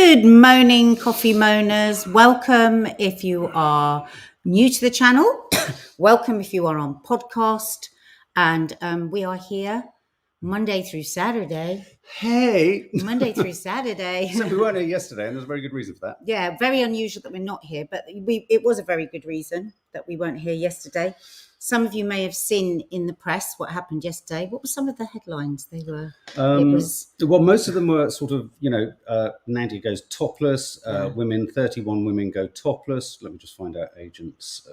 Good morning, coffee moaners. Welcome if you are new to the channel. Welcome if you are on podcast. And we are here Monday through Saturday. Hey! Monday through Saturday. So we weren't here yesterday, and there's a very good reason for that. Yeah, very unusual that we're not here, but it was a very good reason that we weren't here yesterday. Some of you may have seen in the press what happened yesterday. What were some of the headlines? They were. Well, most of them were sort of, NADIA goes topless. Women, 31 women go topless. Let me just find out agent's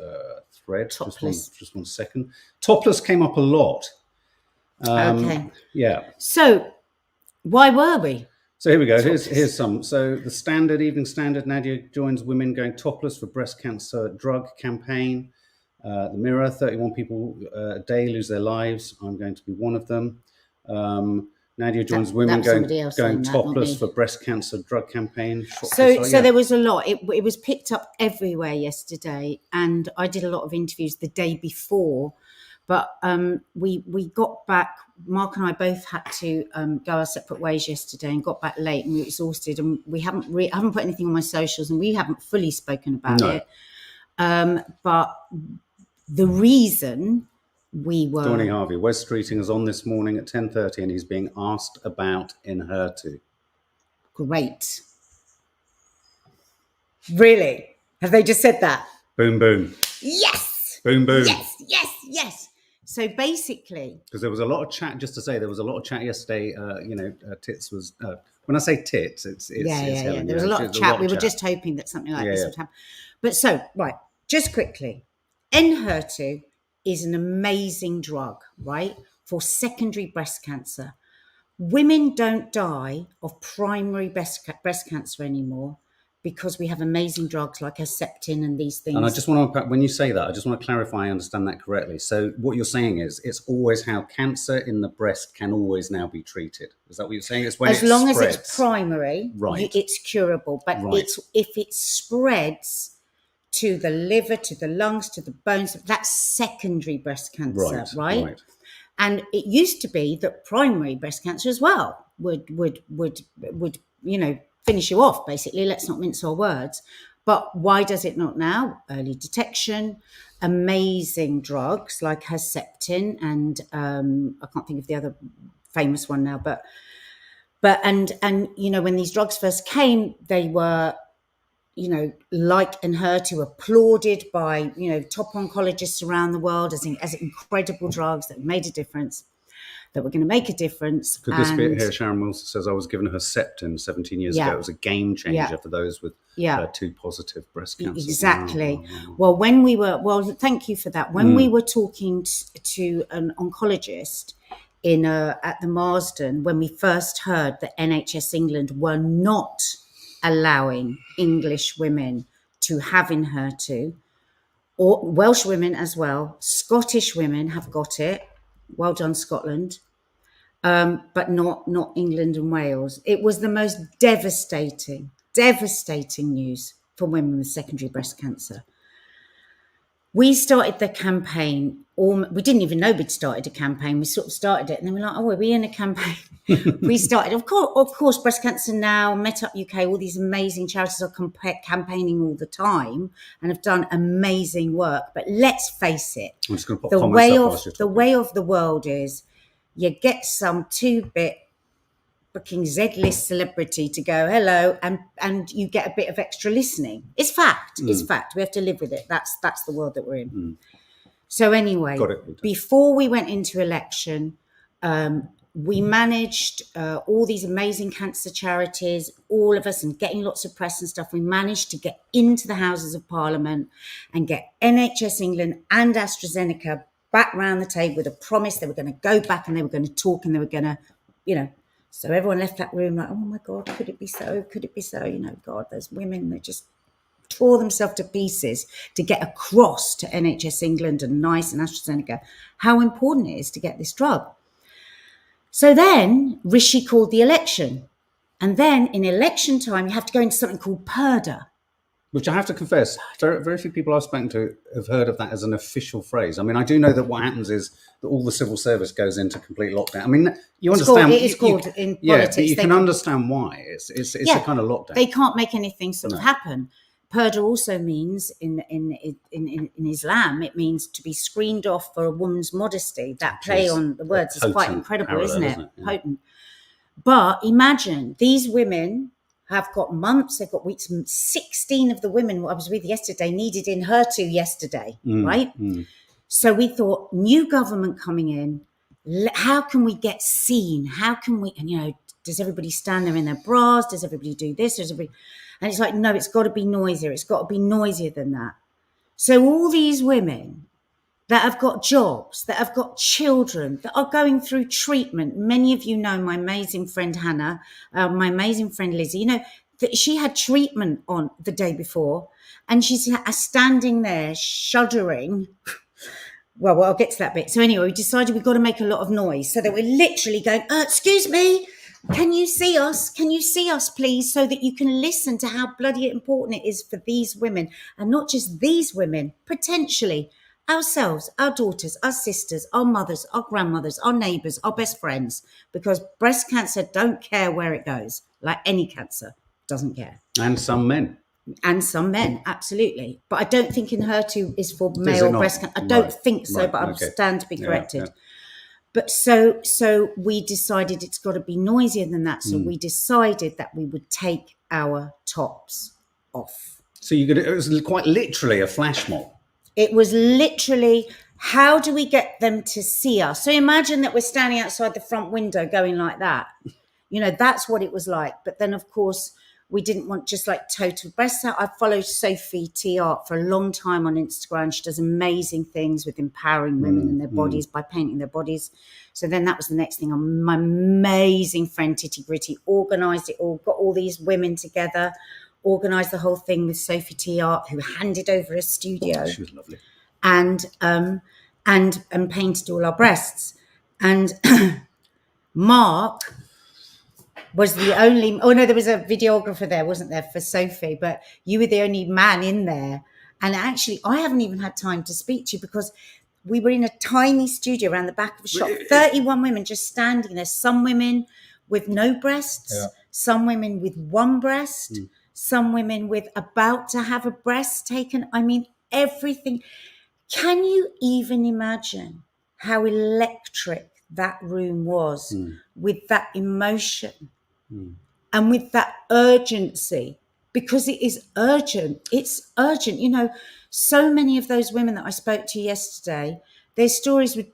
thread. Topless. Just one second. Topless came up a lot. Okay. Yeah. So, why were we? So here we go. Here's some. So the Evening Standard, Nadia joins women going topless for breast cancer drug campaign. The Mirror, 31 people a day lose their lives. I'm going to be one of them. Nadia joins women going topless for breast cancer drug campaign. So there was a lot. It was picked up everywhere yesterday, and I did a lot of interviews the day before. But we got back. Mark and I both had to go our separate ways yesterday, and got back late, and we were exhausted. And I haven't put anything on my socials, and we haven't fully spoken about it. But the reason we were... Johnny Harvey, Wes Streeting is on this morning at 10:30, and he's being asked about Inhertu. Great. Really? Have they just said that? Boom, boom. Yes! Boom, boom. Yes. So basically... Because there was a lot of chat, just to say, there was a lot of chat yesterday, Tits was... when I say tits, it's Helen, there was a lot of chat. We were just hoping that something like this would happen. But so, right, just quickly. Enhertu is an amazing drug, right, for secondary breast cancer. Women don't die of primary breast cancer anymore because we have amazing drugs like Herceptin and these things. And I just want to, when you say that, I just want to clarify I understand that correctly. So what you're saying is it's always how cancer in the breast can always now be treated. Is that what you're saying? It's when as long as it's primary, right, it's curable. But if it spreads to the liver, to the lungs, to the bones, that's secondary breast cancer, right? And it used to be that primary breast cancer as well would finish you off, basically. Let's not mince our words. But why does it not now? Early detection, amazing drugs like Herceptin, and I can't think of the other famous one now, but when these drugs first came, they were like Enhertu, applauded by, top oncologists around the world as incredible drugs that made a difference, that were going to make a difference. Could this be here? Sharon Wilson says, I was given Herceptin 17 years ago. It was a game changer for those with HER2 positive breast cancer. Exactly. Well, thank you for that. When we were talking to an oncologist at the Marsden, when we first heard that NHS England were not allowing English women to have Enhertu, or Welsh women as well. Scottish women have got it. Well done, Scotland. But not England and Wales. It was the most devastating news for women with secondary breast cancer. We started the campaign, we didn't even know we'd started a campaign. We sort of started it, and then we're like, oh, are we in a campaign? We started, of course, Breast Cancer Now, Met Up UK, all these amazing charities are campaigning all the time and have done amazing work. But let's face it, I'm just going to pop the way of the world is you get some 2-bit booking Z-list celebrity to go hello, and you get a bit of extra listening. It's fact. It's fact. We have to live with it. That's the world that we're in. So anyway, before we went into election, we managed all these amazing cancer charities, all of us, and getting lots of press and stuff. We managed to get into the Houses of Parliament and get NHS England and AstraZeneca back round the table with a promise they were going to go back and they were going to talk and they were going to, So everyone left that room like, oh my God, could it be so? Could it be so? God, those women that just tore themselves to pieces to get across to NHS England and NICE and AstraZeneca how important it is to get this drug. So then Rishi called the election. And then in election time, you have to go into something called PERDA. Which I have to confess, very few people I've spoken to have heard of that as an official phrase. I mean, I do know that what happens is that all the civil service goes into complete lockdown. I mean, you understand. It is called in yeah, politics. but you can understand why. It's a kind of lockdown. They can't make anything sort of happen. Purdah also means in Islam, it means to be screened off for a woman's modesty. That play on the words is quite incredible, isn't it? Yeah. Potent. But imagine these women have got months, they've got weeks. 16 of the women I was with yesterday needed in HER2 yesterday, right? So we thought, new government coming in, how can we get seen? How can we, and does everybody stand there in their bras? Does everybody do this? Does everybody? And it's like, no, it's got to be noisier. It's got to be noisier than that. So all these women that have got jobs, that have got children, that are going through treatment. Many of you know my amazing friend Hannah, my amazing friend Lizzie, that she had treatment on the day before and she's standing there shuddering. Well, I'll get to that bit. So anyway, we decided we've got to make a lot of noise so that we're literally going, excuse me, can you see us? Can you see us, please? So that you can listen to how bloody important it is for these women, and not just these women, potentially ourselves, our daughters, our sisters, our mothers, our grandmothers, our neighbours, our best friends, because breast cancer don't care where it goes, like any cancer, doesn't care. And some men. And some men, absolutely. But I don't think in HER2 is for male breast cancer. I don't think so, but I stand to be corrected. Yeah. But so we decided it's got to be noisier than that. So we decided that we would take our tops off. So it was quite literally a flash mob. It was literally, how do we get them to see us? So imagine that we're standing outside the front window going like that. That's what it was like. But then, of course, we didn't want just like total breasts out. I followed Sophie T. Art for a long time on Instagram. She does amazing things with empowering women and their bodies by painting their bodies. So then that was the next thing. My amazing friend Titty Gritty organised it all, got all these women together, organised the whole thing with Sophie T. Art, who handed over a studio. She was lovely. And painted all our breasts. And Mark was the only, there was a videographer there, wasn't there, for Sophie, but you were the only man in there. And actually, I haven't even had time to speak to you because we were in a tiny studio around the back of a shop, 31 women just standing there, some women with no breasts, some women with one breast, some women with about to have a breast taken. I mean, everything. Can you even imagine how electric that room was with that emotion and with that urgency? Because it is urgent. It's urgent. So many of those women that I spoke to yesterday, their stories would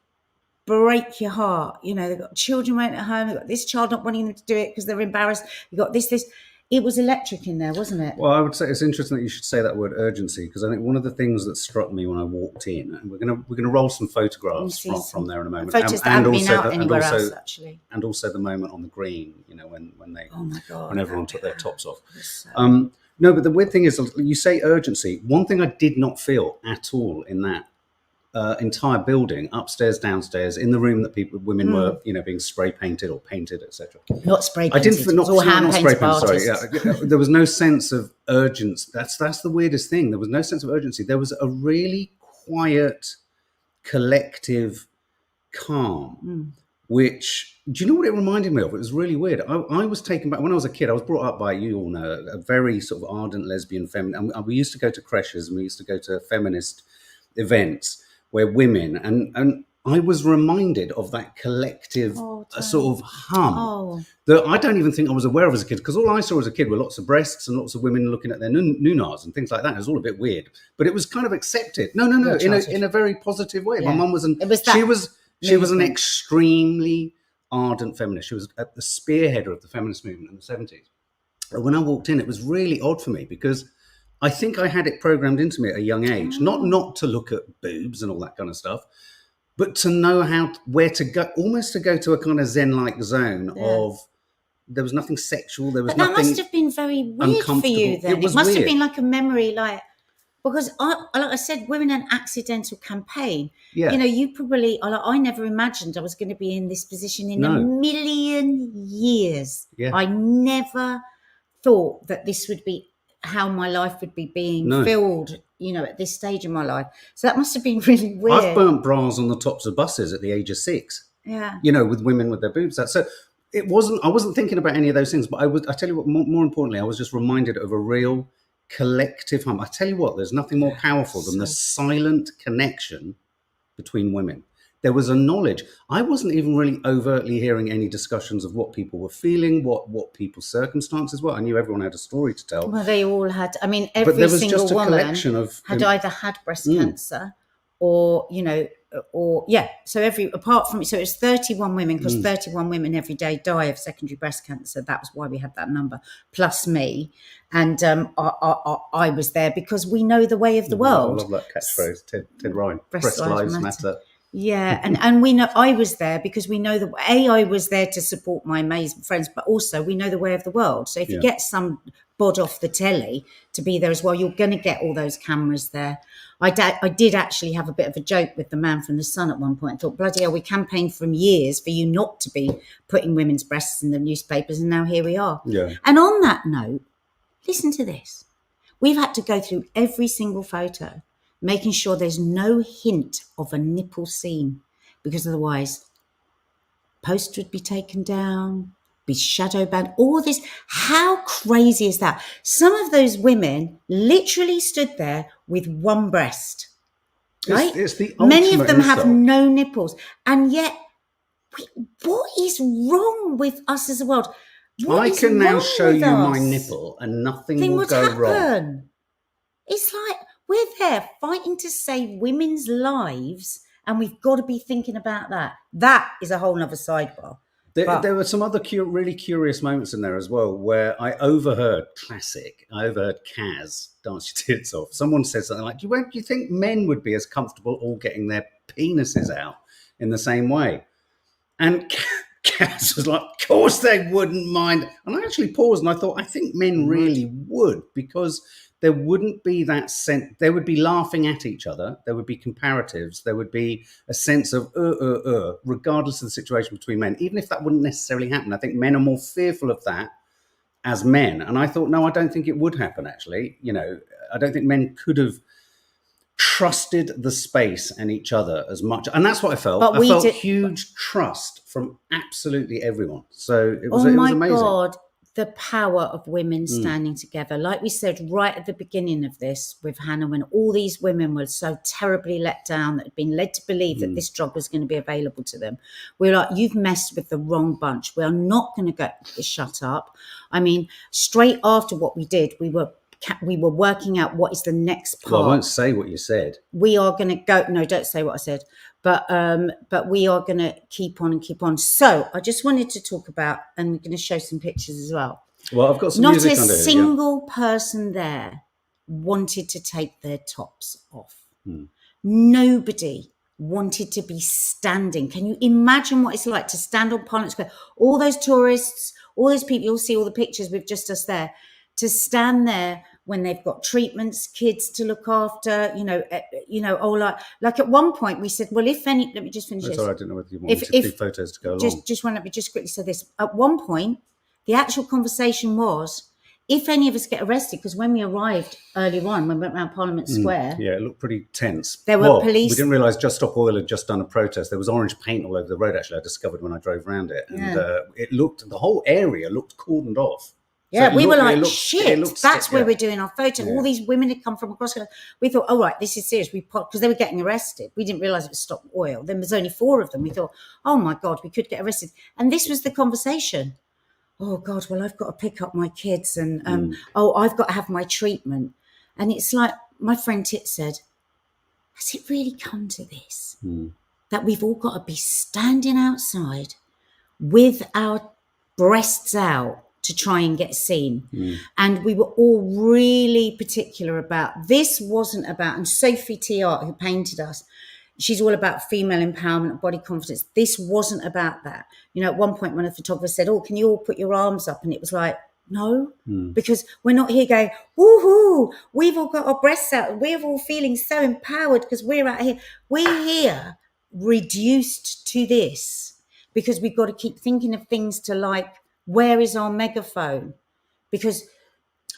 break your heart. They've got children waiting at home. They've got this child not wanting them to do it because they're embarrassed. You've got this. It was electric in there, wasn't it? Well, I would say it's interesting that you should say that word urgency, because I think one of the things that struck me when I walked in, and we're gonna roll some photographs from there in a moment, photos that haven't been out anywhere else, actually, and also the moment on the green, when they, oh my God, when everyone took their tops off. No, but the weird thing is, you say urgency. One thing I did not feel at all in that entire building, upstairs, downstairs, in the room that women were, being spray painted or painted, etc. Not spray painted. I didn't feel, not hand spray painted. Sorry, there was no sense of urgency. That's the weirdest thing. There was no sense of urgency. There was a really quiet, collective calm, which, do you know what it reminded me of? It was really weird. I was taken back when I was a kid. I was brought up by, you all know, a very sort of ardent lesbian feminine. And we used to go to creches and we used to go to feminist events where women, and I was reminded of that collective sort of hum that I don't even think I was aware of as a kid, because all I saw as a kid were lots of breasts and lots of women looking at their nunas and things like that. It was all a bit weird, but it was kind of accepted. No, in a very positive way. My mum she was an extremely ardent feminist. She was at the spearheader of the feminist movement in the 70s. But when I walked in, it was really odd for me because I think I had it programmed into me at a young age, not to look at boobs and all that kind of stuff, but to know where to go, almost to go to a kind of Zen-like zone of, there was nothing sexual, there was nothing. That must have been very weird for you then. It must have been like a memory, because like I said, we're in an accidental campaign. Yeah. You probably, I never imagined I was going to be in this position in a million years. Yeah. I never thought that this would be how my life would be being No. filled, at this stage in my life. So that must have been really weird. I've burnt bras on the tops of buses at the age of 6. Yeah. With women with their boobs out. So I wasn't thinking about any of those things, but I tell you what, more importantly, I was just reminded of a real collective hum. I tell you what, there's nothing more powerful than the silent connection between women. There was a knowledge. I wasn't even really overtly hearing any discussions of what people were feeling, what people's circumstances were. I knew everyone had a story to tell. Well, they all had. I mean, But every there was single just a woman collection of had either had breast cancer or, So apart from, so it's 31 women, because 31 women every day die of secondary breast cancer. That was why we had that number, plus me. And I was there because we know the way of the world. I love that catchphrase, Ted Ryan. Breast lives matter. Yeah, and we know I was there because we know I was there to support my amazing friends, but also we know the way of the world. So if you get some bod off the telly to be there as well, you're going to get all those cameras there. I did actually have a bit of a joke with the man from The Sun at one point. I thought, bloody hell, we campaigned for years for you not to be putting women's breasts in the newspapers, and now here we are. Yeah. And on that note, listen to this. We've had to go through every single photo, making sure there's no hint of a nipple seen, because otherwise post would be taken down, be shadow banned, all this. How crazy is that? Some of those women literally stood there with one breast, right? It's the Many of them have insult. no nipples. And yet, what is wrong with us as a world? I can now show you my nipple and nothing will go wrong. It's like, we're there fighting to save women's lives, and we've got to be thinking about that. That is a whole nother sidebar. There were some other really curious moments in there as well, where I overheard Kaz dance your tits off. Someone said something like, do you think men would be as comfortable all getting their penises out in the same way? And Kaz was like, of course they wouldn't mind. And I actually paused and I thought, I think men really would, because there wouldn't be that sense. They would be laughing at each other. There would be comparatives. There would be a sense of, regardless of the situation between men, even if that wouldn't necessarily happen. I think men are more fearful of that as men. And I thought, no, I don't think it would happen, actually. I don't think men could have trusted the space and each other as much. And that's what I felt. I felt huge trust from absolutely everyone. So it was amazing. God. The power of women standing together. Like we said right at the beginning of this with Hannah, when all these women were so terribly let down, that had been led to believe that this drug was going to be available to them. We're like, you've messed with the wrong bunch. We are not going to shut up. I mean, straight after what we did, we were working out what is the next part. Well, I won't say what you said. We are going to go. No, don't say what I said. But we are going to keep on and keep on. So I just wanted to talk about, and we're going to show some pictures as well. Well, I've got some Not music a under here, single person there wanted to take their tops off. Nobody wanted to be standing. Can you imagine what it's like to stand on Parliament Square? All those tourists, all those people, you'll see all the pictures with just us there, to stand there when they've got treatments, kids to look after, like at one point we said, well, if any, let me just finish this. Sorry, I didn't know whether you wanted the photos to go along. Let me just quickly say this. At one point, the actual conversation was, if any of us get arrested, because when we arrived earlier on, when we went around Parliament Square. Yeah, it looked pretty tense. There were police. We didn't realise Just Stop Oil had just done a protest. There was orange paint all over the road, actually, I discovered when I drove around it. And the whole area looked cordoned off. Yeah, so we were like, shit, that's where yeah. we're doing our photo. All these women had come from across. We thought, oh, right, this is serious. Because they were getting arrested. We didn't realise it was Stop Oil. Then there's only 4 of them. We thought, oh, my God, we could get arrested. And this was the conversation. Oh, God, well, I've got to pick up my kids. And, I've got to have my treatment. And it's like, my friend Tit said, has it really come to this? That we've all got to be standing outside with our breasts out to try and get seen. And we were all really particular about, this wasn't about, and Sophie T. Art, who painted us, she's all about female empowerment and body confidence. This wasn't about that. At one point, one of the photographers said, oh, can you all put your arms up? And it was like, no, because we're not here going, woohoo, we've all got our breasts out. We're all feeling so empowered because we're out here. We're here reduced to this because we've got to keep thinking of things to like, where is our megaphone? Because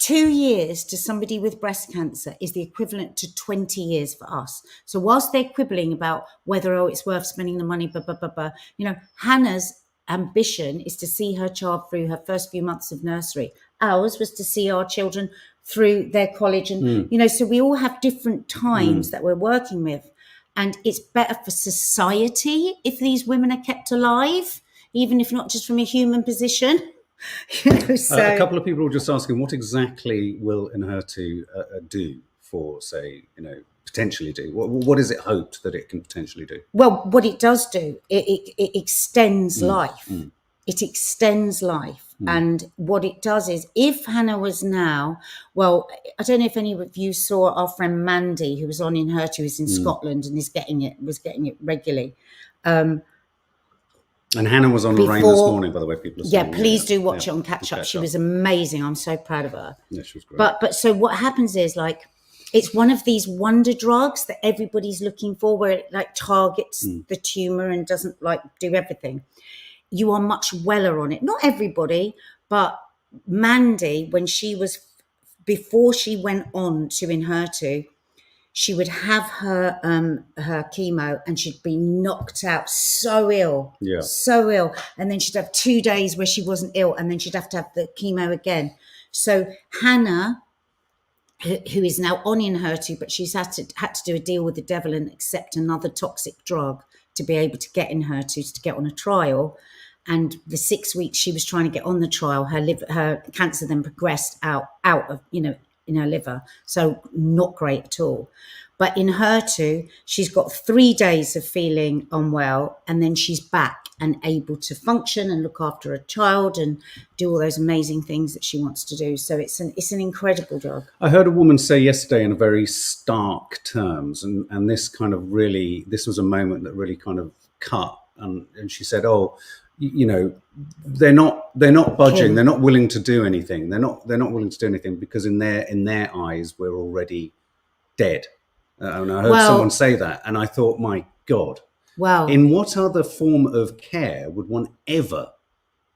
2 years to somebody with breast cancer is the equivalent to 20 years for us. So whilst they're quibbling about whether, oh, it's worth spending the money, blah, blah, blah, blah, you know, Hannah's ambition is to see her child through her first few months of nursery. Ours was to see our children through their college. And, you know, so we all have different times that we're working with. And it's better for society if these women are kept alive, even if not just from a human position. You know, so a couple of people were just asking, what exactly will Enhertu do for, say, you know, potentially do? What is it hoped that it can potentially do? Well, what it does do, it extends life. It extends life. And what it does is, if Hannah was now, well, I don't know if any of you saw our friend Mandy, who was on Enhertu, who's in Scotland and was getting it regularly. And Hannah was on Lorraine this morning, by the way, people are saying. Yeah, please do watch it on Catch Up. She was amazing. I'm so proud of her. Yeah, she was great. But so what happens is, like, it's one of these wonder drugs that everybody's looking for, where it like targets the tumor and doesn't like do everything. You are much weller on it. Not everybody, but Mandy, when she was, before she went on to Enhertu, she would have her chemo and she'd be knocked out, so ill, so ill. And then she'd have 2 days where she wasn't ill, and then she'd have to have the chemo again. So Hannah, who is now on Enhertu, but she's had to do a deal with the devil and accept another toxic drug to be able to get Enhertu, to get on a trial. And the 6 weeks she was trying to get on the trial, her cancer then progressed out of, you know, in her liver. So not great at all. But in Enhertu, she's got 3 days of feeling unwell, and then she's back and able to function and look after a child and do all those amazing things that she wants to do. So it's an incredible drug. I heard a woman say yesterday in a very stark terms, and this kind of really, this was a moment that really kind of cut. And she said, oh, you know, they're not budging. They're not willing to do anything. They're not willing to do anything because in their eyes, we're already dead. And I heard someone say that, and I thought, my God. Wow. In what other form of care would one ever,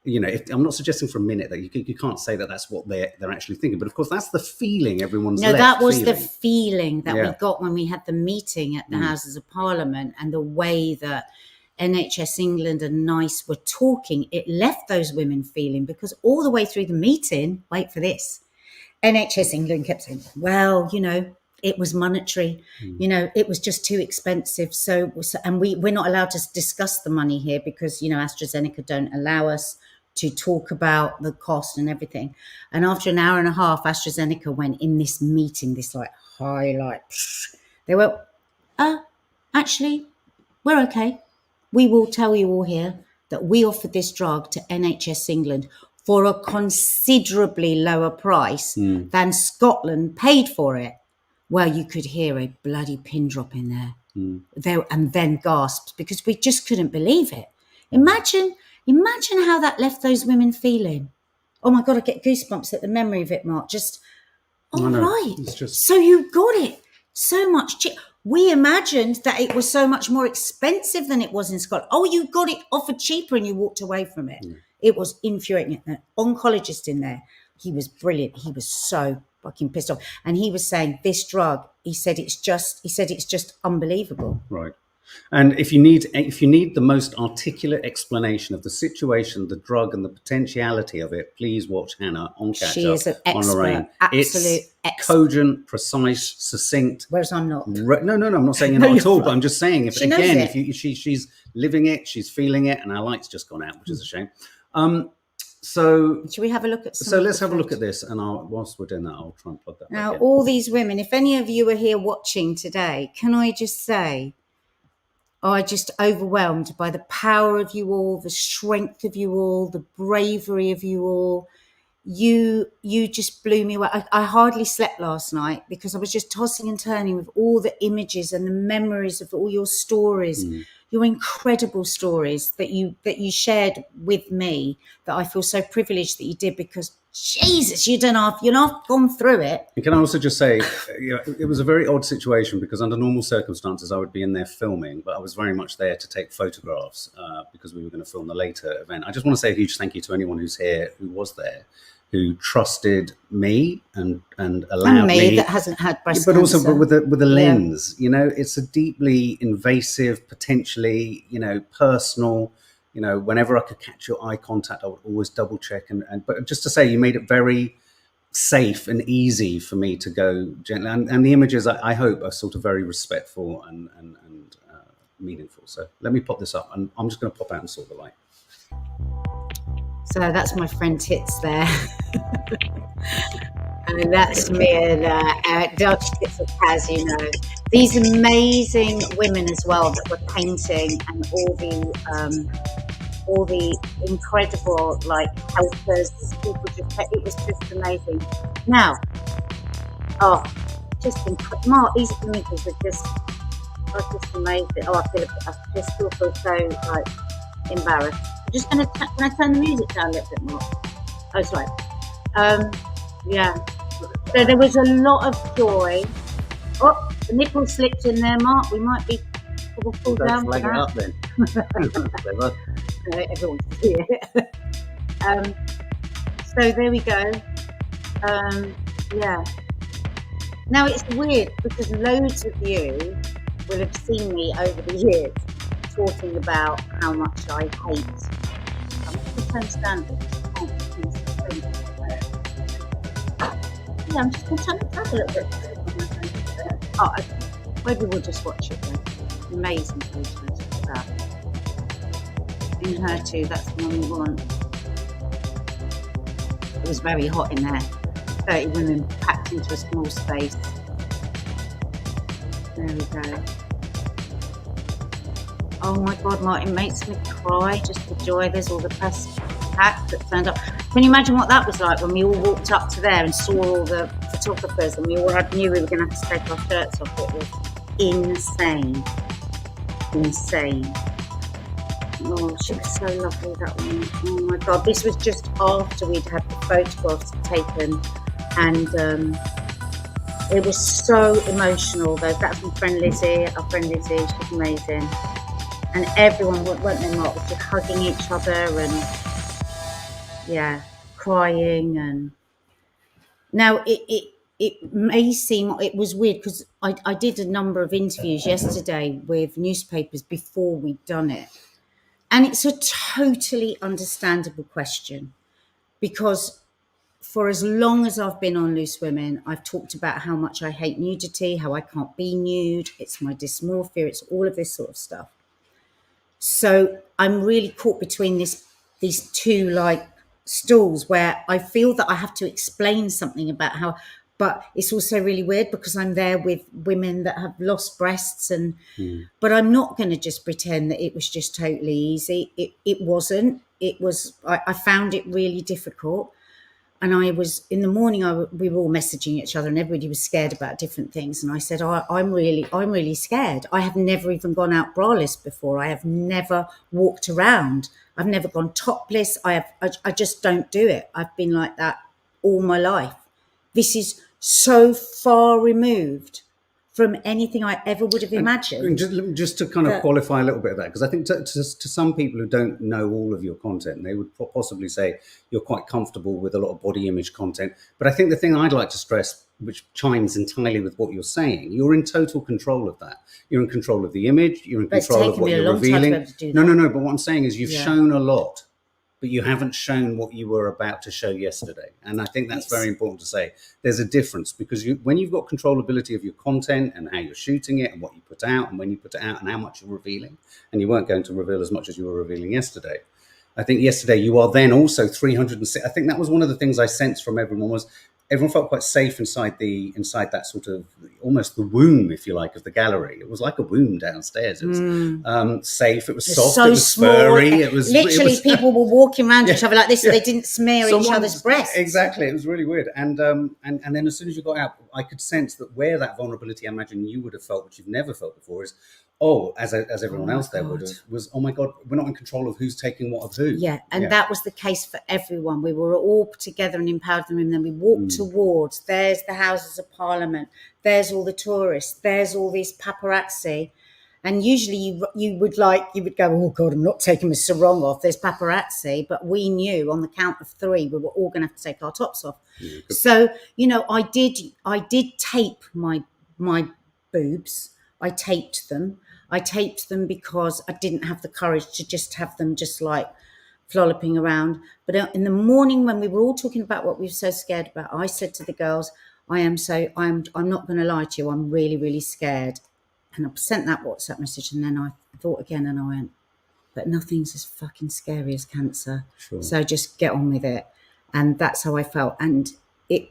you know, I'm not suggesting for a minute that you can't say that that's what they're actually thinking, but of course that's the feeling everyone's left that was feeling. the feeling that we got when we had the meeting at the Houses of Parliament, and the way that NHS England and NICE were talking, it left those women feeling, because all the way through the meeting, wait for this, NHS England kept saying, well, you know, it was monetary, you know, it was just too expensive. So and we're not allowed to discuss the money here because, you know, AstraZeneca don't allow us to talk about the cost and everything. And after an hour and a half, AstraZeneca went in this meeting, this like highlight, they went, actually, we're okay. We will tell you all here that we offered this drug to NHS England for a considerably lower price than Scotland paid for it. Well, you could hear a bloody pin drop in there, and then gasped, because we just couldn't believe it. Imagine how that left those women feeling. Oh my God, I get goosebumps at the memory of it, Mark. Just, right. So you got it so much cheap. We imagined that it was so much more expensive than it was in Scotland. Oh, you got it offered cheaper and you walked away from it. It was infuriating. An oncologist in there, he was brilliant. He was so fucking pissed off. And he was saying, this drug, he said it's just unbelievable. Right. And if you need the most articulate explanation of the situation, the drug, and the potentiality of it, please watch Hannah on Catch Up. She is an expert, on Lorraine. absolute it's cogent, precise, succinct. Whereas I'm not. No, I'm not saying you're not at all. Right. But I'm just saying, she's living it, she's feeling it, and our light's just gone out, which is a shame. So should we have a look at? So let's have a look at this, and whilst we're doing that, I'll try and plug that. Now, all these women. If any of you are here watching today, can I just say, I'm just overwhelmed by the power of you all, the strength of you all, the bravery of you all. You just blew me away. I hardly slept last night because I was just tossing and turning with all the images and the memories of all your stories, your incredible stories that you shared with me, that I feel so privileged that you did, because Jesus, you're not gone through it. And can I also just say, it was a very odd situation, because under normal circumstances I would be in there filming, but I was very much there to take photographs because we were going to film the later event. I just want to say a huge thank you to anyone who's here, who was there, who trusted me and allowed me that hasn't had breast but cancer. also with a lens. It's a deeply invasive, potentially, personal. Whenever I could catch your eye contact, I would always double check. But just to say, you made it very safe and easy for me to go gently. And the images, I hope, are sort of very respectful and meaningful. So let me pop this up, and I'm just going to pop out and sort the light. So that's my friend Tits there. And that's me and Dutch Tits of Kaz, These amazing women as well that were painting, and all the incredible helpers. People it was just amazing. Now, Mark, these images are just amazing. I just feel so embarrassed. I'm just gonna can I turn the music down a little bit more? Oh, sorry. Yeah. So there was a lot of joy. Oh, the nipple slipped in there, Mark. We might be fall down. Flag it up then. Everyone can see it. So there we go. Yeah. Now it's weird because loads of you will have seen me over the years talking about how much I hate. I'm going to turn Yeah, I'm just going to turn it down a little bit. Maybe we'll just watch it then. Amazing photos. That. In her too, that's the one we want. It was very hot in there. 30 women packed into a small space. There we go. Oh my God, Martin, it makes me cry just for joy. There's all the press packs that turned up. Can you imagine what that was like when we all walked up to there and saw all the photographers and we all knew we were going to have to take our shirts off? It was insane. Insane. Oh, she was so lovely, that one. Oh my God, this was just after we'd had the photographs taken, and it was so emotional. That's my friend Lizzie, our friend Lizzie, she's amazing. And everyone, weren't they, Mark, was just hugging each other and, crying. And now it may seem, it was weird because I did a number of interviews yesterday with newspapers before we'd done it. And it's a totally understandable question because for as long as I've been on Loose Women, I've talked about how much I hate nudity, how I can't be nude, it's my dysmorphia, it's all of this sort of stuff. So I'm really caught between these two stools where I feel that I have to explain something about how, but it's also really weird because I'm there with women that have lost breasts but I'm not going to just pretend that it was just totally easy. It wasn't. It was, I found it really difficult. And I was, in the morning, we were all messaging each other and everybody was scared about different things. And I said, I'm really scared. I have never even gone out braless before. I have never walked around. I've never gone topless. I just don't do it. I've been like that all my life. This is so far removed from anything I ever would have imagined. Just to kind of qualify a little bit of that, because I think to some people who don't know all of your content, they would possibly say you're quite comfortable with a lot of body image content. But I think the thing I'd like to stress, which chimes entirely with what you're saying, you're in total control of that. You're in control of the image. You're in control of what you're revealing. No. But what I'm saying is you've shown a lot, but you haven't shown what you were about to show yesterday. And I think that's very important to say. There's a difference because when you've got controllability of your content and how you're shooting it and what you put out and when you put it out and how much you're revealing, and you weren't going to reveal as much as you were revealing yesterday. I think yesterday you are then also 306. I think that was one of the things I sensed from everyone was everyone felt quite safe inside that sort of almost the womb, if you like, of the gallery. It was like a womb downstairs. It was safe. It was soft. So it was small. furry. It was literally people were walking around each other like this, so they didn't smear each other's breasts. Exactly. It was really weird. And then as soon as you got out, I could sense that where that vulnerability I imagine you would have felt, which you've never felt before, is as everyone else there would have, was, oh my God, we're not in control of who's taking what of who. Yeah, and that was the case for everyone. We were all together and empowered them, and then we walked towards, there's the Houses of Parliament, there's all the tourists, there's all these paparazzi, And usually you would go, oh God, I'm not taking my sarong off. There's paparazzi. But we knew on the count of 3, we were all going to have to take our tops off. Yeah, so, you know, I did tape my boobs. I taped them. Because I didn't have the courage to just have them just like flopping around. But in the morning when we were all talking about what we were so scared about, I said to the girls, I'm not going to lie to you. I'm really, really scared. And I sent that WhatsApp message, and then I thought again, and I went, but nothing's as fucking scary as cancer. Sure. So just get on with it. And that's how I felt. And it's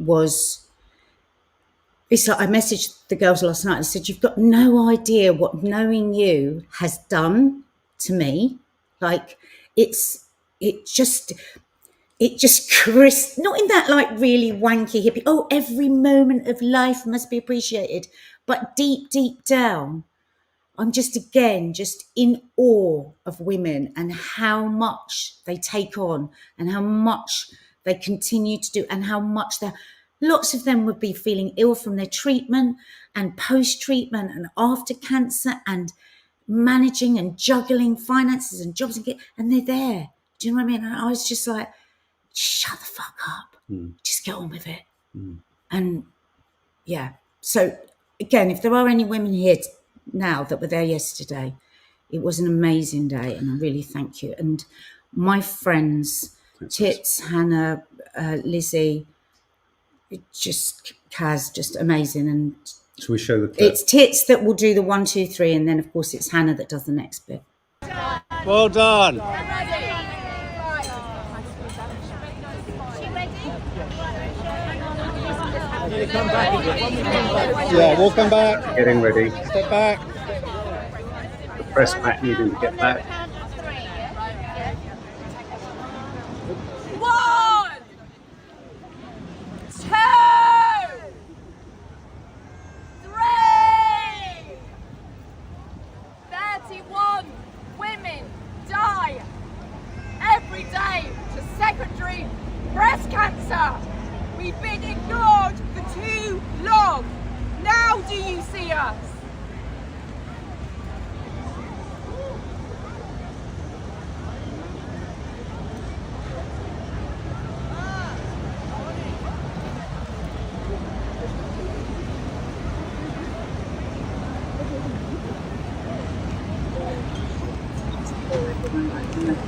like I messaged the girls last night and said, you've got no idea what knowing you has done to me. Like it just not in that like really wanky hippie, oh, every moment of life must be appreciated. But deep, deep down, I'm just in awe of women and how much they take on and how much they continue to do and how much lots of them would be feeling ill from their treatment and post-treatment and after cancer and managing and juggling finances and jobs and they're there. Do you know what I mean? And I was just like, shut the fuck up. Just get on with it. And yeah. So again, if there are any women here now that were there yesterday, it was an amazing day and I really thank you. And my friends, Tits, Hannah, Lizzie, Kaz, just amazing. And shall we show the clip? It's Tits that will do the 1, 2, 3, and then of course it's Hannah that does the next bit. Well done. Yeah, we'll come back. Getting ready. Step back. The press pack needing to get back. 1, 2, 3. 31 women die every day to secondary breast cancer. We've been ignored for too long. Now do you see us?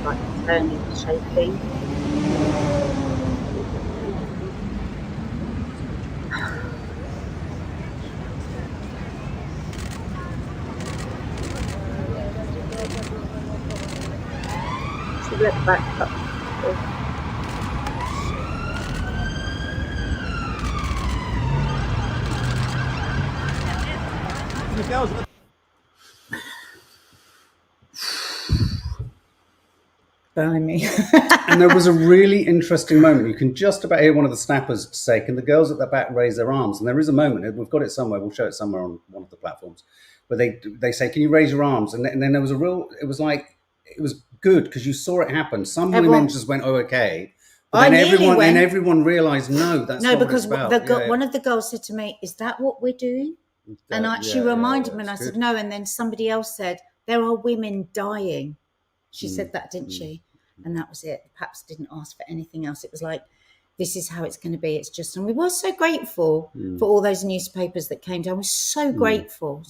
Like turning, shaking. Let the back up. Blimey. And there was a really interesting moment. You can just about hear one of the snappers say, can the girls at the back raise their arms? And there is a moment, we've got it somewhere, we'll show it somewhere on one of the platforms, where they say, can you raise your arms? And then there was it was good because you saw it happen. Some women just went, oh, okay. But then everyone realised, no, that's not because what it's about. One of the girls said to me, is that what we're doing? And she reminded me, and I said, no. And then somebody else said, there are women dying. She said that, didn't she? And that was it. Perhaps didn't ask for anything else. It was like, this is how it's going to be. It's just, and we were so grateful for all those newspapers that came down. We're so grateful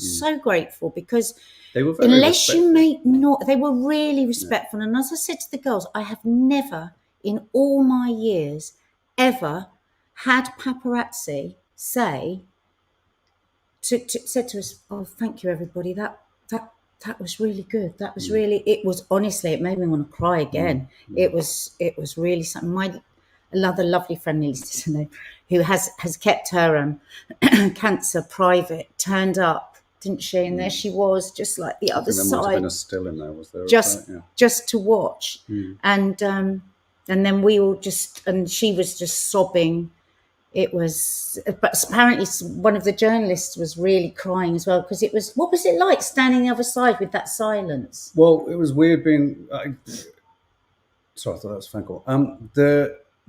because they were very they were really respectful. And as I said to the girls, I have never in all my years ever had paparazzi said to us, oh, thank you, everybody. That was really good. That was really, it was honestly, it made me want to cry again. It was really something. My another lovely friend, Lisa, who has kept her cancer private, turned up, didn't she? And there she was, just like the other side. There might have been a still in there, was there? Just to watch. And then we all and she was just sobbing. It was, but apparently one of the journalists was really crying as well, because what was it like standing the other side with that silence? Well, it was weird being, sorry, I thought that was a phone call.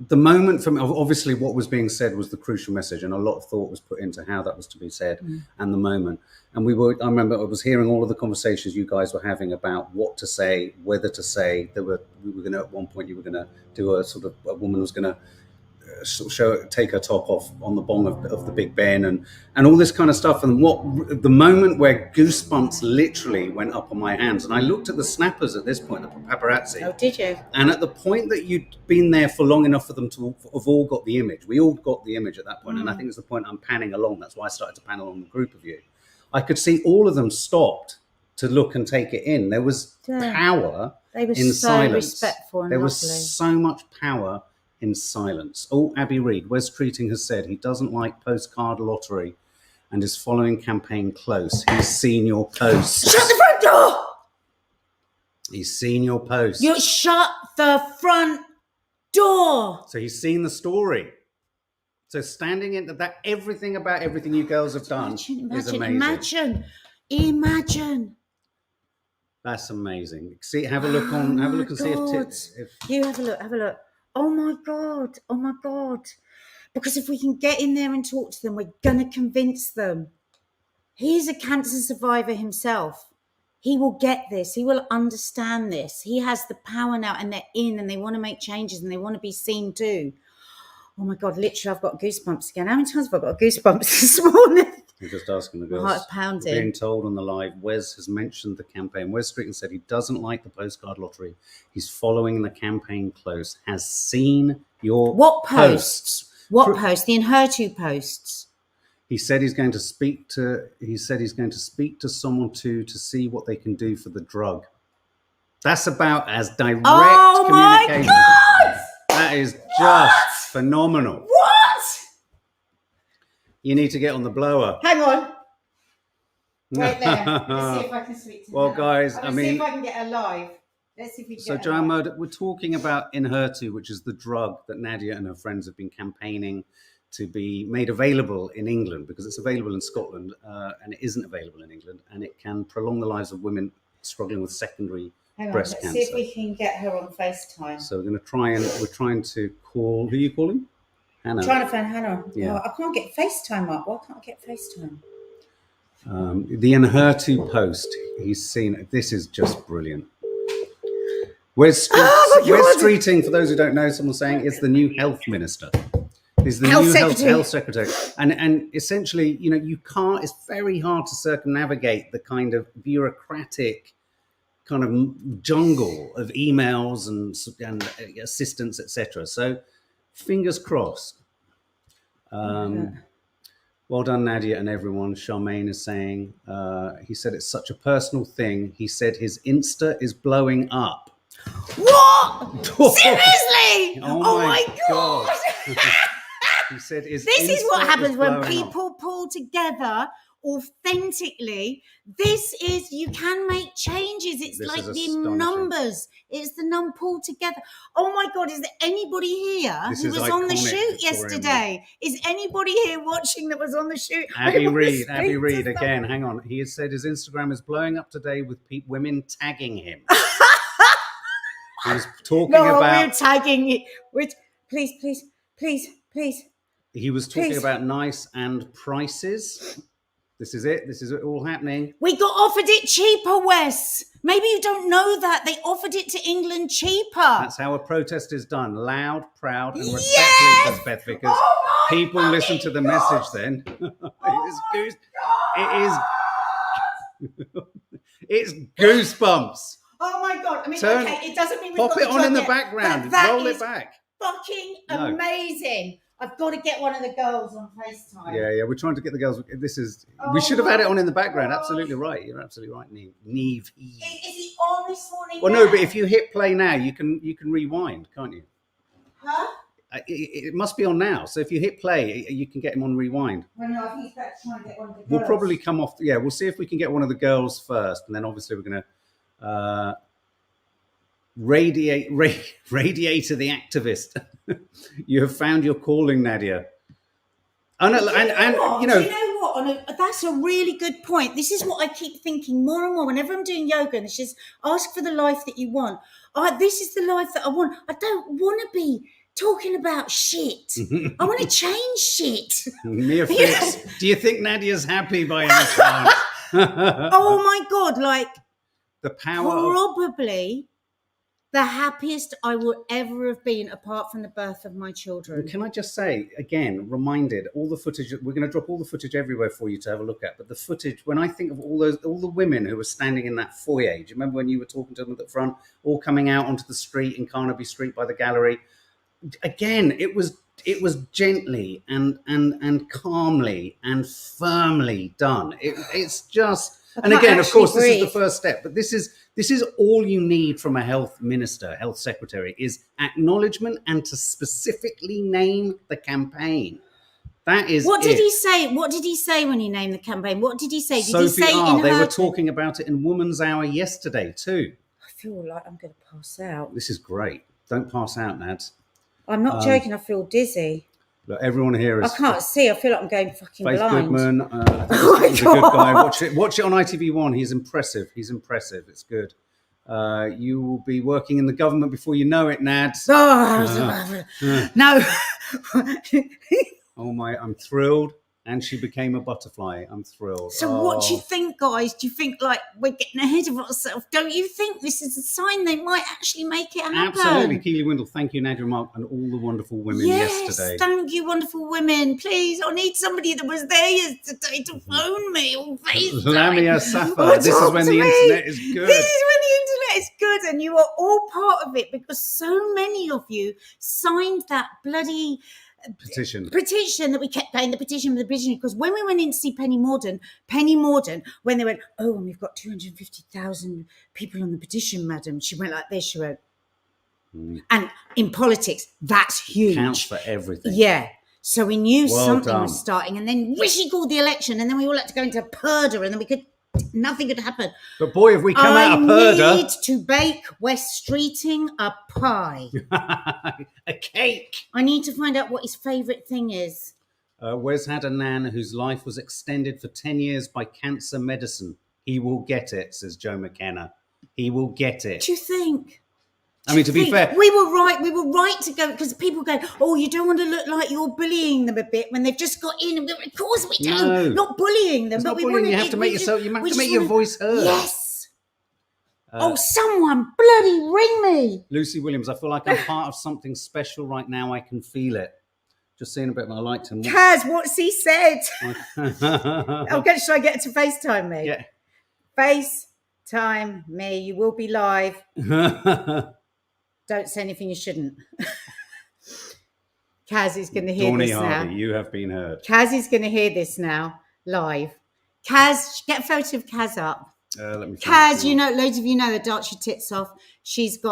the moment for me, obviously what was being said was the crucial message, and a lot of thought was put into how that was to be said and the moment. And I remember I was hearing all of the conversations you guys were having about what to say, whether to say. We were going to, at one point, you were going to do a woman was going to take her top off on the bong of the Big Ben and all this kind of stuff. And the moment where goosebumps literally went up on my hands, and I looked at the snappers at this point, the paparazzi. Oh, did you? And at the point that you'd been there for long enough for them to have all got the image, we all got the image at that point. And I think it's the point I'm panning along. That's why I started to pan along the group of you. I could see all of them stopped to look and take it in. There was power They were in so silence. respectful and there lovely. was so much power in silence. Oh, Abby Reid, Wes Treating has said he doesn't like postcard lottery and is following campaign close. He's seen your posts. Shut the front door! He's seen your posts. You shut the front door! So he's seen the story. So standing in that, everything about everything you girls have done is amazing. Imagine. That's amazing. See, have a look and see if You have a look. Oh my God. Because if we can get in there and talk to them, we're going to convince them. He's a cancer survivor himself. He will get this. He will understand this. He has the power now, and they're in and they want to make changes and they want to be seen too. Oh my God, literally, I've got goosebumps again. How many times have I got goosebumps this morning? I'm just asking the girls. My heart's pounding. Being told on the live, Wes has mentioned the campaign. Wes Streeton said he doesn't like the postcard lottery. He's following the campaign close. Has seen your posts. What posts? The Inhertu posts. He said he's going to speak to. He said he's going to speak to someone to see what they can do for the drug. That's about as direct communication. My God! That is just phenomenal. What? You need to get on the blower. Hang on. Right there. Let's see if I can speak to her. Well, guys, Let's see if I can get her live. Let's see if we can So, get her Joanne live. Murdoch, we're talking about Inhertu, which is the drug that Nadia and her friends have been campaigning to be made available in England, because it's available in Scotland and it isn't available in England, and it can prolong the lives of women struggling with secondary breast cancer. Let's see if we can get her on FaceTime. So we're trying to call, who are you calling? Hannah. I'm trying to find Hannah. Yeah. Oh, I can't get FaceTime up. Why can't I get FaceTime? The Inhertu post, he's seen, this is just brilliant. Wes Streeting, for those who don't know, someone's saying, is the new health minister. He's the new health secretary. And essentially, it's very hard to circumnavigate the kind of bureaucratic kind of jungle of emails and assistants, etc. So fingers crossed. Well done, Nadia and everyone. Charmaine is saying, he said it's such a personal thing. He said his Insta is blowing up. What? Seriously? Oh my God. He said this is what happens when people pull together authentically. You can make changes. It's like the numbers. It's the pull together. Oh my God, is there anybody here who was on the shoot yesterday? Is anybody here watching that was on the shoot? Abby Reid again, hang on. He has said his Instagram is blowing up today with women tagging him. He was talking about... we're tagging it. Please. He was talking about nice and prices. This is it all happening. We got offered it cheaper, Wes. Maybe you don't know that. They offered it to England cheaper. That's how a protest is done. Loud, proud, and respectfully, says Beth Vickers. People listen to the message then. It's goosebumps. Oh my God. I mean, okay, it doesn't mean we've pop got it on in the yet, background. Roll it back. Fucking amazing. I've got to get one of the girls on FaceTime. Yeah, we're trying to get the girls. We should have had it on in the background. Absolutely right. You're absolutely right, Neve. Is he on this morning? Well, no, but if you hit play now, you can rewind, can't you? Huh? It must be on now. So if you hit play, you can get him on rewind. Well, no, I think he's better trying to get one of the girls. We'll probably come off. Yeah, we'll see if we can get one of the girls first, and then obviously we're going to radiator the activist. You have found your calling, Nadia. Do you know what? That's a really good point. This is what I keep thinking more and more whenever I'm doing yoga, and it's just ask for the life that you want. This is the life that I want. I don't want to be talking about shit. I want to change shit. Mia Fix, do you think Nadia's happy by any chance? Oh my God, like The power of... probably the happiest I will ever have been apart from the birth of my children. Can I just say, again, reminded, all the footage, we're going to drop all the footage everywhere for you to have a look at, but the footage, when I think of all the women who were standing in that foyer, do you remember when you were talking to them at the front, all coming out onto the street in Carnaby Street by the gallery? Again, it was gently and calmly and firmly done. It's just, and again, of course, this is the first step, but this is all you need from a health minister, health secretary, is acknowledgement and to specifically name the campaign. That is what did he say? What did he say when he named the campaign? What did he say? Did Sophie he say R. in They her... were talking about it in Woman's Hour yesterday too. I feel like I'm going to pass out. This is great. Don't pass out, Nads. I'm not joking. I feel dizzy. Look, everyone here is... I can't see. I feel like I'm going fucking Faith blind. Goodman. Oh my he's a God. good guy. Watch it on ITV1. He's impressive. It's good. You will be working in the government before you know it, Nads. No. Oh my, I'm thrilled. And she became a butterfly. I'm thrilled. So what do you think, guys? Do you think like we're getting ahead of ourselves? Don't you think this is a sign they might actually make it happen? Absolutely. Keely Windle, thank you, Nadia Mark, and all the wonderful women yesterday. Thank you, wonderful women. Please, I need somebody that was there yesterday to phone me or FaceTime. Lamia Safa, this is when the internet is good. This is when the internet is good, and you are all part of it because so many of you signed that bloody petition that we kept playing, the petition, because when we went in to see Penny Mordaunt, when they went, oh, and we've got 250,000 people on the petition, madam, she went like this, she went, and in politics, that's huge. Counts for everything. Yeah. So we knew something was starting, and then Rishi called the election, and then we all had to go into purdah, and then nothing could happen. But boy, if we come out of purdah. I need to bake West Streeting a pie. A cake. I need to find out what his favourite thing is. Wes had a nan whose life was extended for 10 years by cancer medicine. He will get it, says Joe McKenna. He will get it. Do you think? I mean, to be fair, we were right to go, because people go, oh, you don't want to look like you're bullying them a bit when they've just got in. Of course we do. No. Not bullying them, but we want to. You have to make yourself. You have to make your voice heard. Yes. Someone bloody ring me. Lucy Williams, I feel like I'm part of something special right now. I can feel it. Just seeing a bit, but I liked him. Kaz, what's he said? Should I get to FaceTime me? Yeah. FaceTime me. You will be live. Don't say anything you shouldn't. Kaz is going to hear this now. You have been heard. Kaz is going to hear this now, live. Kaz, get a photo of Kaz up. Let me Kaz, loads of you know her, dart your tits off. She had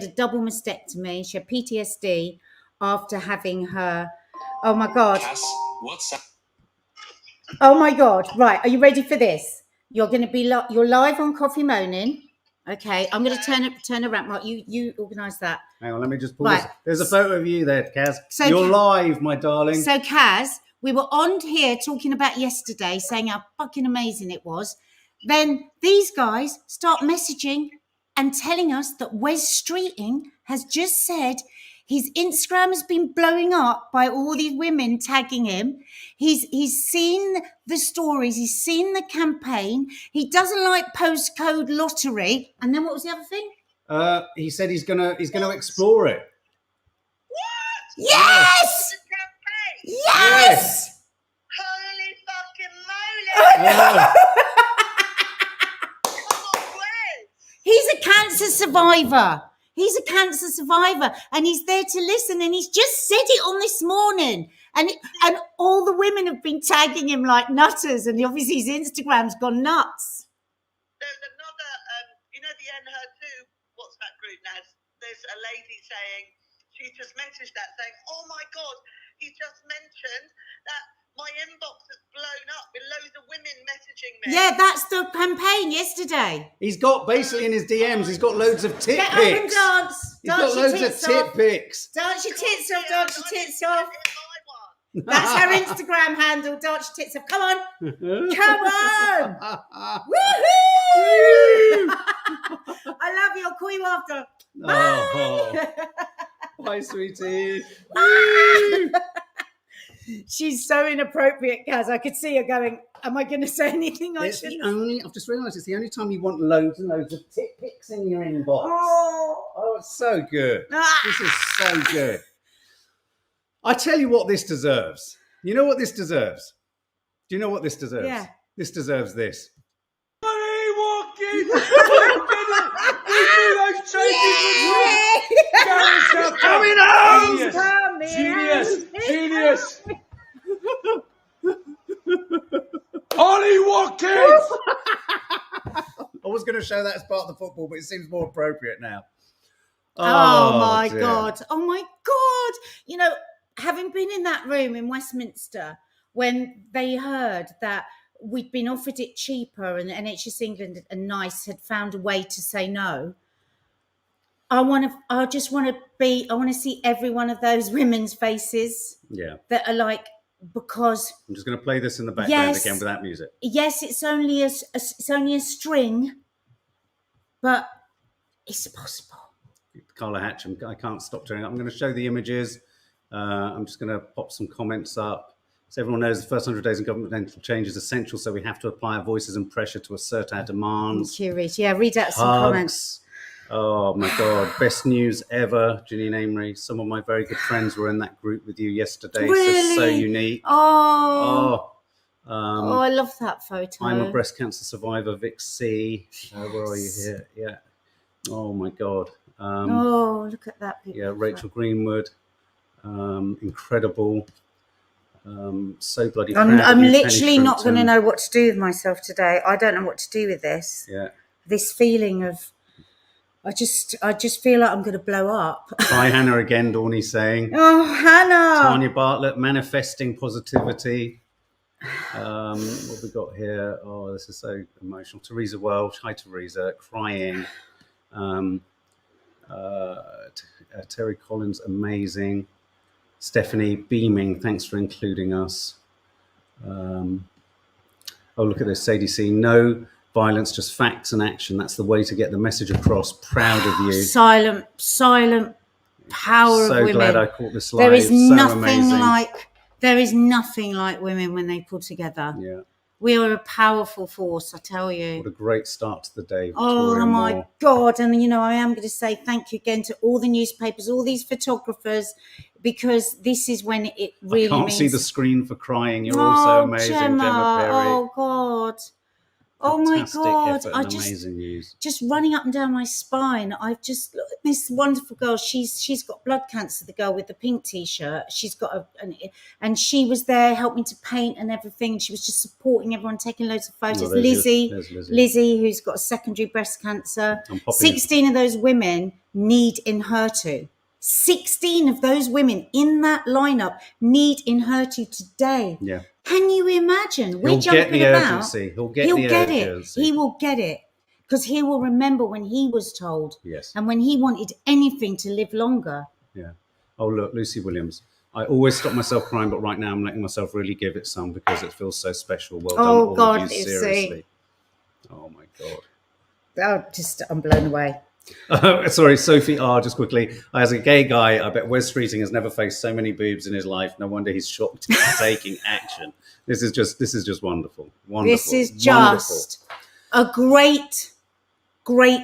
a double mastectomy. She had PTSD after having her. Oh my God. Kaz, what's up? Oh my God. Right. Are you ready for this? You're going to be you're live on Coffee Moaning. Okay, I'm going to turn around. Right, you organise that. Hang on, let me just pull this. There's a photo of you there, Kaz. So you're live, my darling. So, Kaz, we were on here talking about yesterday, saying how fucking amazing it was. Then these guys start messaging and telling us that Wes Streeting has just said his Instagram has been blowing up by all these women tagging him. He's seen the stories. He's seen the campaign. He doesn't like postcode lottery. And then what was the other thing? He said he's gonna explore it. What? Yes! Yes! Holy fucking moly! Come on, Wes! He's a cancer survivor. He's a cancer survivor, and he's there to listen, and he's just said it on this morning. And all the women have been tagging him like nutters, and obviously his Instagram's gone nuts. There's another, the NHER2 WhatsApp group, Naz. There's a lady saying, she just messaged that saying, oh my God, he just mentioned that my inbox has blown up with loads of women messaging me. Yeah, that's the campaign yesterday. He's got basically in his DMs, he's got loads of tit Get pics. up and dance. He's got loads of tit pics. Dance your tits off, dance your tits off. My one. That's her Instagram handle, dance your tits off. Come on. Come on. Woohoo! I love you. I'll call you after. Bye. Bye, sweetie. She's so inappropriate, Kaz. I could see her going, am I going to say anything I It's the shouldn't? only, I've just realised it's the only time you want loads and loads of tit pics in your inbox. Oh, it's so good. This is so good. I tell you what this deserves. You know what this deserves? Do you know what this deserves? Yeah. This deserves this. Coming home! Genius! Genius! Ollie Watkins! I was going to show that as part of the football, but it seems more appropriate now. Oh my dear. God. Oh my God. You know, having been in that room in Westminster when they heard that we'd been offered it cheaper and NHS England and NICE had found a way to say no, I want to see every one of those women's faces that are like, because I'm just going to play this in the background Yes. again without music. yes, it's only a string, but it's possible. Carla Hatcham, I can't stop doing it. I'm going to show the images. I'm just going to pop some comments up. So everyone knows the first 100 days in governmental change is essential, so we have to apply our voices and pressure to assert our demands. Curious. Yeah, read out some Hugs. comments. Oh my God, best news ever, Janine Amery. Some of my very good friends were in that group with you yesterday. Really? So unique. Oh, Oh, I love that photo. I'm a breast cancer survivor, Vic C. Where are you here? Yeah. Oh my God. Oh, look at that picture. Yeah, Rachel Greenwood. Incredible. So bloody proud of I'm you, literally Penny not going to Shrimpton. know what to do with myself today. I don't know what to do with this. Yeah. This feeling of, I just feel like I'm going to blow up. Try Hannah again, Dawney saying. Oh, Hannah. Tanya Bartlett, manifesting positivity. What we got here? Oh, this is so emotional. Teresa Welsh, hi Teresa, crying. Terry Collins, amazing. Stephanie, beaming, thanks for including us. Oh, look at this, Sadie C. No violence, just facts and action. That's the way to get the message across. Proud of you. Silent power of women. So glad I caught this live. There is so nothing amazing. like women when they pull together. Yeah. We are a powerful force, I tell you. What a great start to the day. Oh Victoria my Moore. God. And, you know, I am going to say thank you again to all the newspapers, all these photographers, because this is when it really I can't means... see the screen for crying. You're all so amazing, Gemma Perry. Oh, God. Oh, my Fantastic God. effort I and amazing news. just running up and down my spine. I've just look at this wonderful girl. She's got blood cancer. The girl with the pink t-shirt. She's got and she was there helping to paint and everything. She was just supporting everyone, taking loads of photos. Oh, there's Lizzie, who's got secondary breast cancer. 16 of those women need Enhertu. 16 of those women in that lineup need Enhertu today. Yeah. Can you imagine? We're He'll get jumping the about. urgency. He'll He'll get get it. He will get it. Because he will remember when he was told. Yes. And when he wanted anything to live longer. Yeah. Oh, look, Lucy Williams. I always stop myself crying, but right now I'm letting myself really give it some because it feels so special. Well done, all God, of you, Lucy. seriously. Oh, my God. I'm blown away. Sorry, Sophie R, just quickly. As a gay guy, I bet Wes Streeting has never faced so many boobs in his life. No wonder he's shocked into taking action. This is just wonderful. Wonderful. This is just a great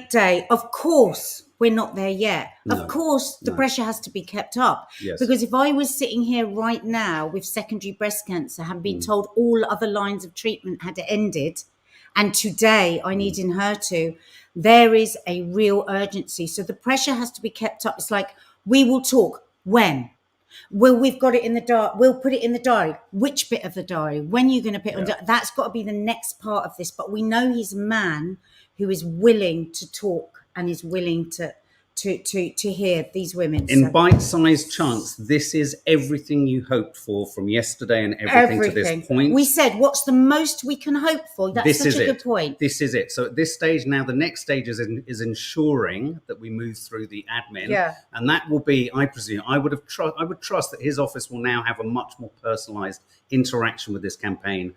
day. Of course, we're not there yet. Of course, the pressure has to be kept up. Yes. Because if I was sitting here right now with secondary breast cancer, having been told all other lines of treatment had ended, and today I need Enhertu, there is a real urgency. So the pressure has to be kept up. It's like, we will talk. When? Well, we've got it in the diary. We'll put it in the diary. Which bit of the diary? When are you going to put it on? That's got to be the next part of this. But we know he's a man who is willing to talk and is willing to hear these women. In bite-sized chunks, this is everything you hoped for from yesterday and everything to this point. We said, what's the most we can hope for? That's such a good point. This is it. So at this stage now, the next stage is ensuring that we move through the admin. Yeah. And that will be, I presume, I would trust that his office will now have a much more personalised interaction with this campaign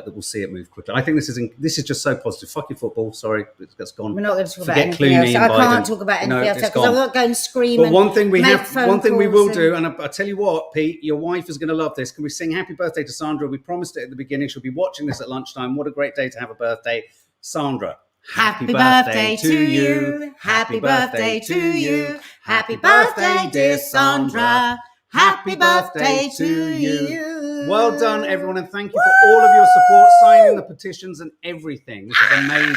that will see it move quickly. I think this is just so positive. Fuck your football. Sorry, that's gone. We're not going to talk about Forget anything Clooney else. I and can't Biden. talk about anything No, else it's because I'm gone. not going to scream. But and one thing we make have, phone one thing we will calls do, and I tell you what, Pete, your wife is going to love this. Can we sing Happy Birthday to Sandra? We promised it at the beginning. She'll be watching this at lunchtime. What a great day to have a birthday, Sandra. Happy birthday to you. Happy birthday to you. Happy birthday, dear Sandra. Happy birthday to you. Well done, everyone, and thank you for all of your support, signing the petitions and everything. This is amazing.